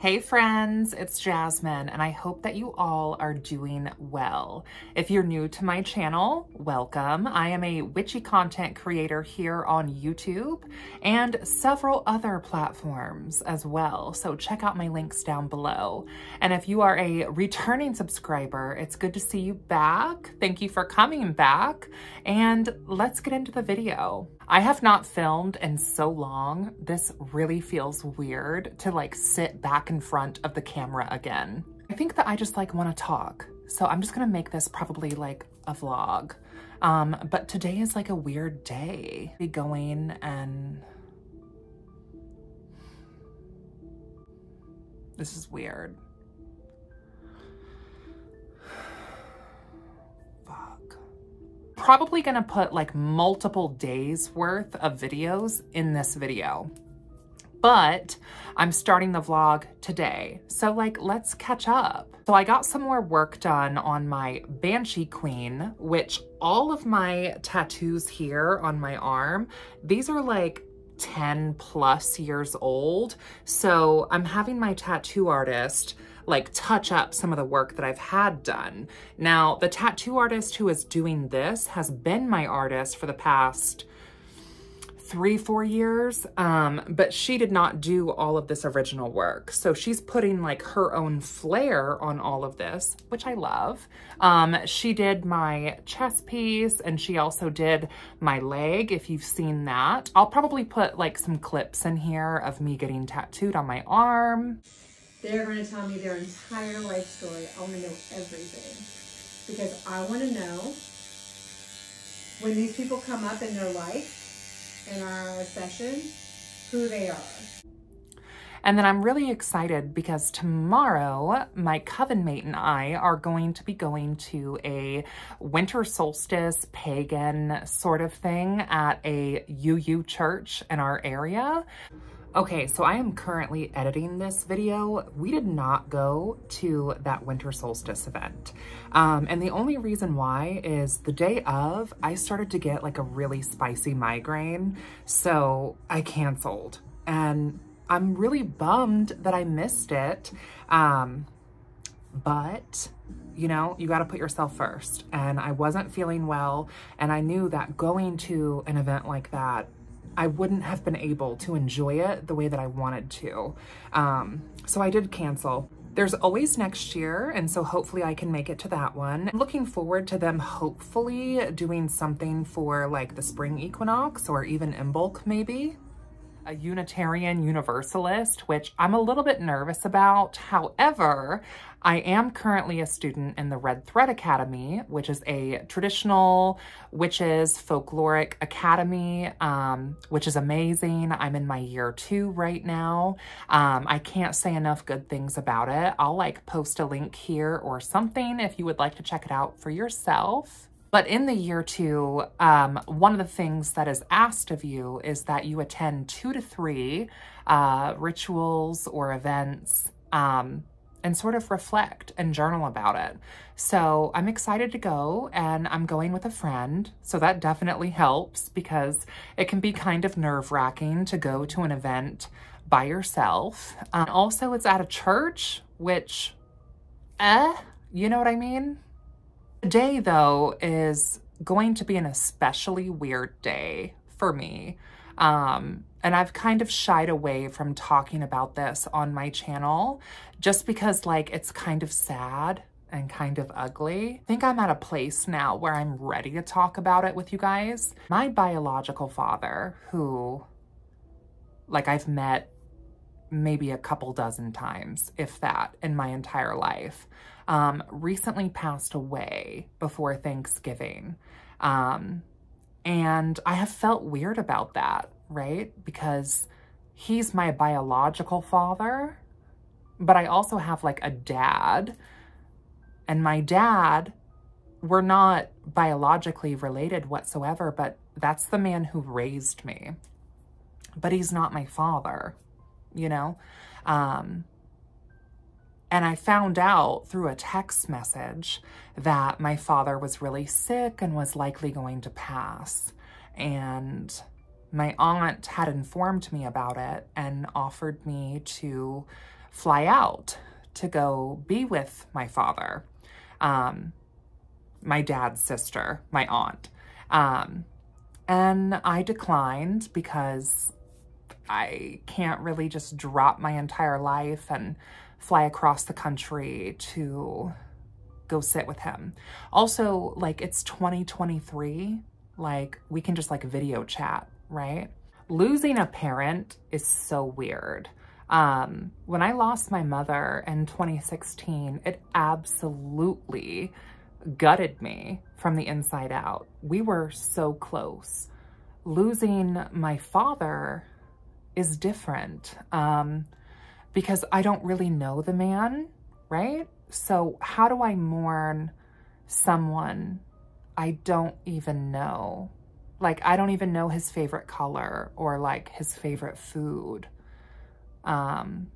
Hey friends, it's Jasmine, and I hope that you all are doing well. If you're new to my channel, welcome. I am a witchy content creator here on YouTube and several other platforms as well, so check out my links down below. And if you are a returning subscriber, it's good to see you back. Thank you for coming back, and let's get into the video. I have not filmed in so long. This really feels weird to like sit back in front of the camera again. I think that I just like want to talk. So I'm just gonna make this probably like a vlog. But today is like a weird day. Be going and this is weird. Probably gonna put like multiple days worth of videos in this video, but I'm starting the vlog today. So like, let's catch up. So I got some more work done on my Banshee Queen, which all of my tattoos here on my arm, these are like 10 plus years old. So I'm having my tattoo artist like touch up some of the work that I've had done. Now, the tattoo artist who is doing this has been my artist for the past 3-4 years, but she did not do all of this original work. So she's putting like her own flair on all of this, which I love. She did my chest piece and she also did my leg, if you've seen that. I'll probably put like some clips in here of me getting tattooed on my arm. They're going to tell me their entire life story. I want to know everything because I want to know when these people come up in their life in our session, who they are. And then I'm really excited because tomorrow my Coven mate and I are going to be going to a winter solstice pagan sort of thing at a UU church in our area. Okay, so I am currently editing this video. We did not go to that winter solstice event. And the only reason why is the day of, I started to get like a really spicy migraine, so I canceled. And I'm really bummed that I missed it. But you know, you gotta put yourself first. And I wasn't feeling well, and I knew that going to an event like that, I wouldn't have been able to enjoy it the way that I wanted to. So I did cancel. There's always next year, and so hopefully I can make it to that one. I'm looking forward to them hopefully doing something for like the spring equinox or even Imbolc maybe. A Unitarian Universalist, which I'm a little bit nervous about. However, I am currently a student in the Red Thread Academy, which is a traditional witches folkloric academy, which is amazing. I'm in my year 2 right now. I can't say enough good things about it. I'll like post a link here or something if you would like to check it out for yourself. But in the year 2, one of the things that is asked of you is that you attend 2 to 3 rituals or events and sort of reflect and journal about it. So I'm excited to go, and I'm going with a friend. So that definitely helps because it can be kind of nerve-wracking to go to an event by yourself. Also, it's at a church, which, you know what I mean? Today, though, is going to be an especially weird day for me. And I've kind of shied away from talking about this on my channel just because, like, it's kind of sad and kind of ugly. I think I'm at a place now where I'm ready to talk about it with you guys. My biological father, who, like, I've met maybe a couple dozen times, if that, in my entire life, recently passed away before Thanksgiving. And I have felt weird about that, right? Because he's my biological father, but I also have like a dad. And my dad, we're not biologically related whatsoever, but that's the man who raised me. But he's not my father, you know? And I found out through a text message that my father was really sick and was likely going to pass. And my aunt had informed me about it and offered me to fly out to go be with my father, my dad's sister, my aunt. And I declined because I can't really just drop my entire life and fly across the country to go sit with him. Also, like, it's 2023, like, we can just like video chat, right? Losing a parent is so weird. When I lost my mother in 2016, it absolutely gutted me from the inside out. We were so close. Losing my father is different, because I don't really know the man, right? So how do I mourn someone I don't even know? Like, I don't even know his favorite color or like his favorite food. And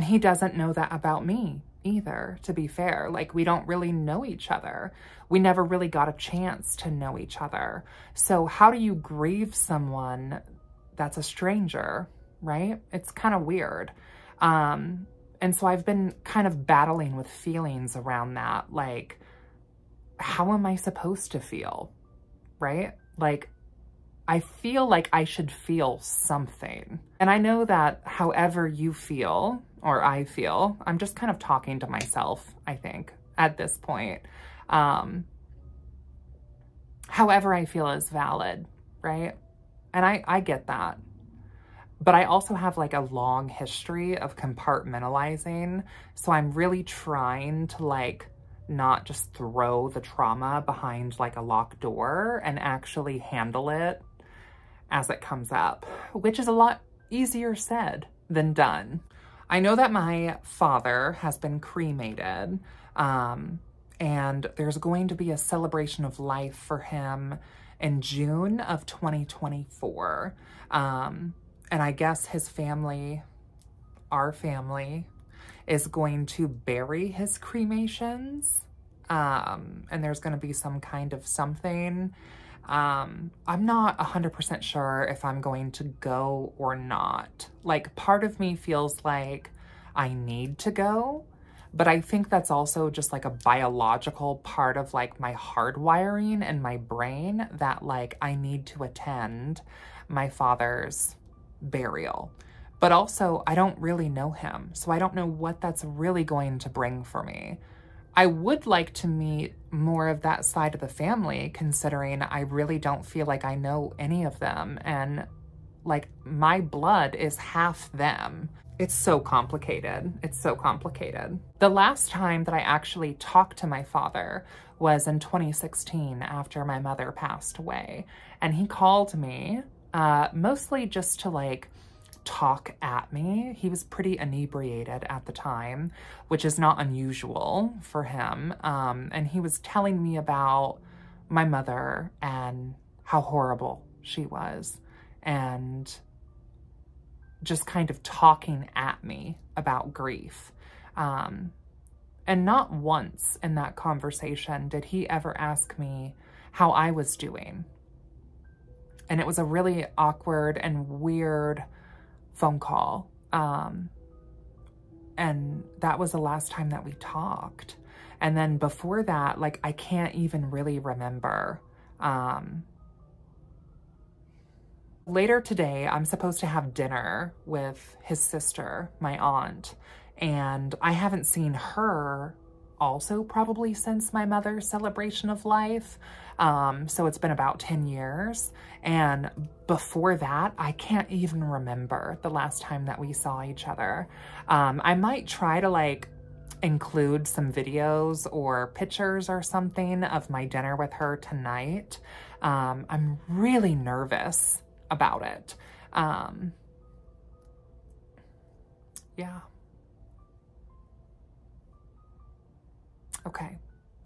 he doesn't know that about me either, to be fair. Like, we don't really know each other. We never really got a chance to know each other. So how do you grieve someone that's a stranger, right? It's kind of weird. And so I've been kind of battling with feelings around that. Like, how am I supposed to feel, right? Like, I feel like I should feel something. And I know that however you feel, or I feel, I'm just kind of talking to myself, I think, at this point. However I feel is valid, right? And I get that. But I also have like a long history of compartmentalizing. So I'm really trying to like not just throw the trauma behind like a locked door and actually handle it as it comes up, which is a lot easier said than done. I know that my father has been cremated, and there's going to be a celebration of life for him in June of 2024. And I guess his family, our family, is going to bury his cremations. And there's going to be some kind of something. I'm not 100% sure if I'm going to go or not. Like, part of me feels like I need to go, but I think that's also just like a biological part of like my hardwiring and my brain that like I need to attend my father's burial. But also, I don't really know him, so I don't know what that's really going to bring for me. I would like to meet more of that side of the family, considering I really don't feel like I know any of them, and like my blood is half them. It's so complicated. It's so complicated. The last time that I actually talked to my father was in 2016 after my mother passed away, and he called me mostly just to like talk at me. He was pretty inebriated at the time, which is not unusual for him. And he was telling me about my mother and how horrible she was, and just kind of talking at me about grief. And not once in that conversation did he ever ask me how I was doing. And it was a really awkward and weird phone call. And that was the last time that we talked. And then before that, like, I can't even really remember. Later today, I'm supposed to have dinner with his sister, my aunt, and I haven't seen her also probably since my mother's celebration of life. So it's been about 10 years. And before that, I can't even remember the last time that we saw each other. I might try to like include some videos or pictures or something of my dinner with her tonight. I'm really nervous about it. Yeah. Okay.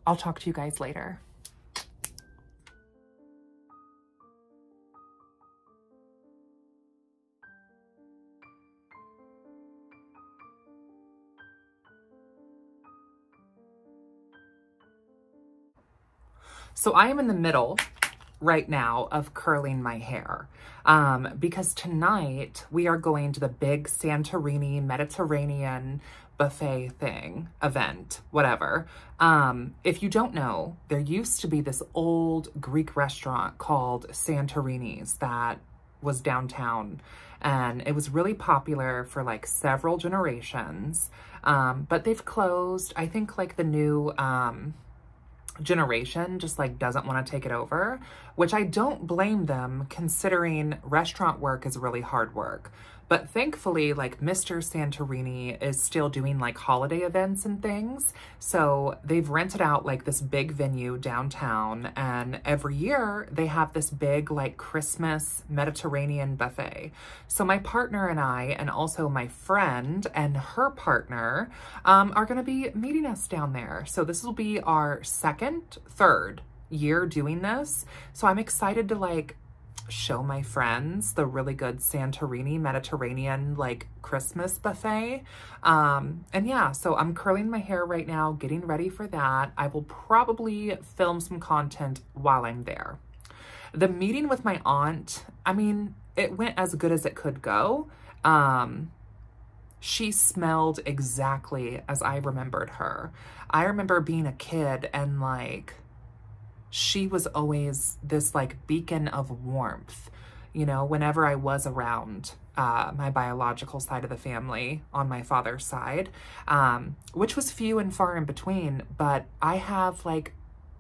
I'll talk to you guys later. So I am in the middle right now of curling my hair. Because tonight we are going to the big Santorini Mediterranean buffet thing, event, whatever. If you don't know, there used to be this old Greek restaurant called Santorini's that was downtown, and it was really popular for like several generations. But they've closed. I think like the new generation just like doesn't want to take it over, which I don't blame them, considering restaurant work is really hard work. But thankfully, like Mr. Santorini is still doing like holiday events and things. So they've rented out like this big venue downtown, and every year they have this big like Christmas Mediterranean buffet. So my partner and I, and also my friend and her partner, are going to be meeting us down there. So this will be our third year doing this. So I'm excited to like show my friends the really good Santorini Mediterranean like Christmas buffet. And yeah, so I'm curling my hair right now, getting ready for that. I will probably film some content while I'm there. The meeting with my aunt, I mean, it went as good as it could go. She smelled exactly as I remembered her. I remember being a kid and like, she was always this like beacon of warmth, you know, whenever I was around my biological side of the family on my father's side, which was few and far in between. But I have like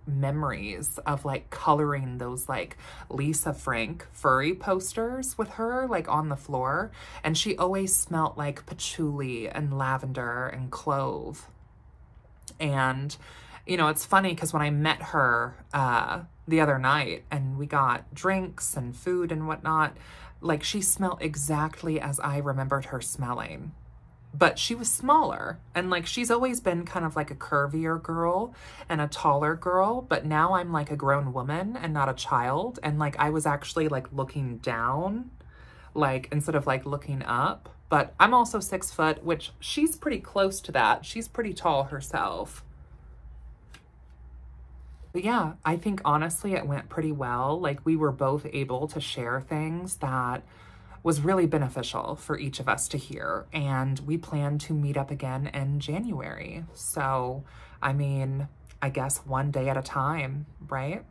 memories of like coloring those like Lisa Frank furry posters with her like on the floor. And she always smelled like patchouli and lavender and clove. And you know, it's funny because when I met her the other night and we got drinks and food and whatnot, like she smelled exactly as I remembered her smelling. But she was smaller, and like she's always been kind of like a curvier girl and a taller girl, but now I'm like a grown woman and not a child. And like I was actually like looking down, like instead of like looking up. But I'm also 6 foot, which she's pretty close to that. She's pretty tall herself. But yeah, I think honestly it went pretty well. Like we were both able to share things that was really beneficial for each of us to hear. And we plan to meet up again in January. So, I mean, I guess one day at a time, right?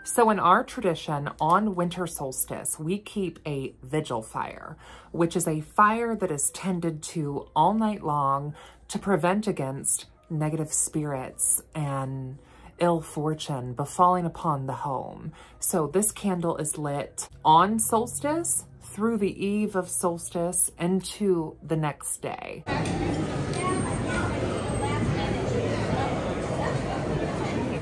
So in our tradition, on winter solstice, we keep a vigil fire, which is a fire that is tended to all night long to prevent against negative spirits and ill fortune befalling upon the home. So this candle is lit on solstice through the eve of solstice into the next day.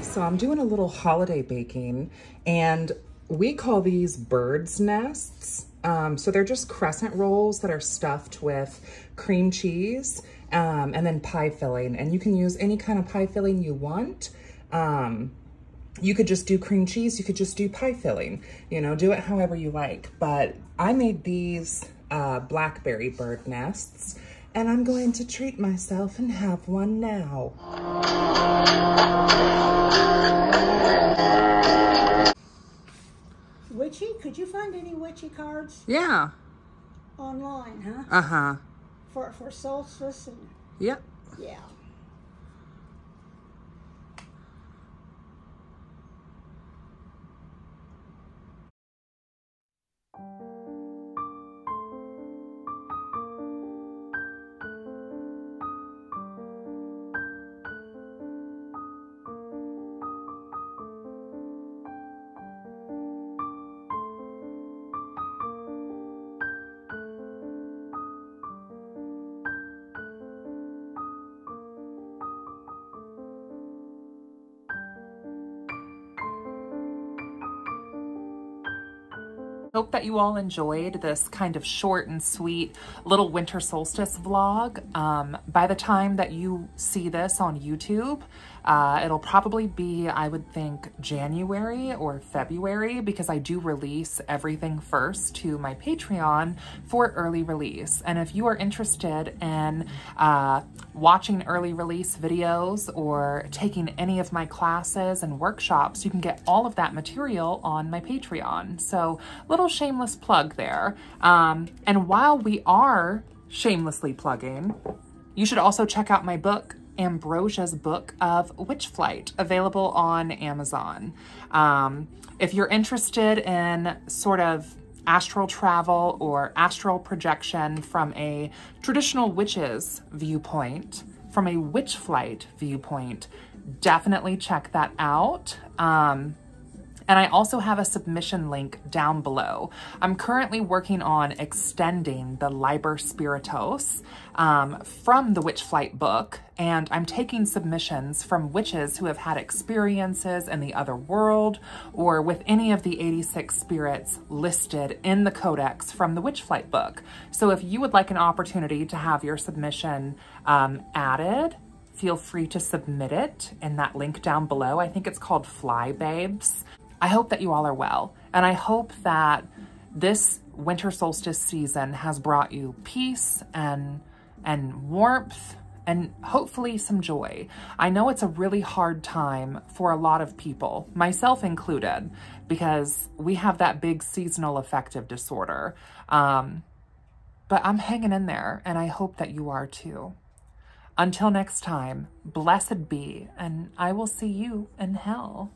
So I'm doing a little holiday baking, and we call these birds' nests. So they're just crescent rolls that are stuffed with cream cheese and then pie filling. And you can use any kind of pie filling you want. You could just do cream cheese. You could just do pie filling. You know, do it however you like. But I made these blackberry bird nests, and I'm going to treat myself and have one now. Witchy? Could you find any witchy cards? Yeah. Online, huh? Uh-huh. For solstice and... Yep. Yeah. Hope that you all enjoyed this kind of short and sweet little winter solstice vlog. By the time that you see this on YouTube, It'll probably be, I would think, January or February, because I do release everything first to my Patreon for early release. And if you are interested in watching early release videos or taking any of my classes and workshops, you can get all of that material on my Patreon. So little shameless plug there. And while we are shamelessly plugging, you should also check out my book, Ambrosia's Book of Witchflight, available on Amazon. If you're interested in sort of astral travel or astral projection from a traditional witch's viewpoint, from a witchflight viewpoint, definitely check that out. And I also have a submission link down below. I'm currently working on extending the Liber Spiritus from the Witchflight book, and I'm taking submissions from witches who have had experiences in the other world or with any of the 86 spirits listed in the codex from the Witchflight book. So if you would like an opportunity to have your submission added, feel free to submit it in that link down below. I think it's called Fly Babes. I hope that you all are well, and I hope that this winter solstice season has brought you peace and warmth and hopefully some joy. I know it's a really hard time for a lot of people, myself included, because we have that big seasonal affective disorder. But I'm hanging in there, and I hope that you are too. Until next time, blessed be, and I will see you in hell.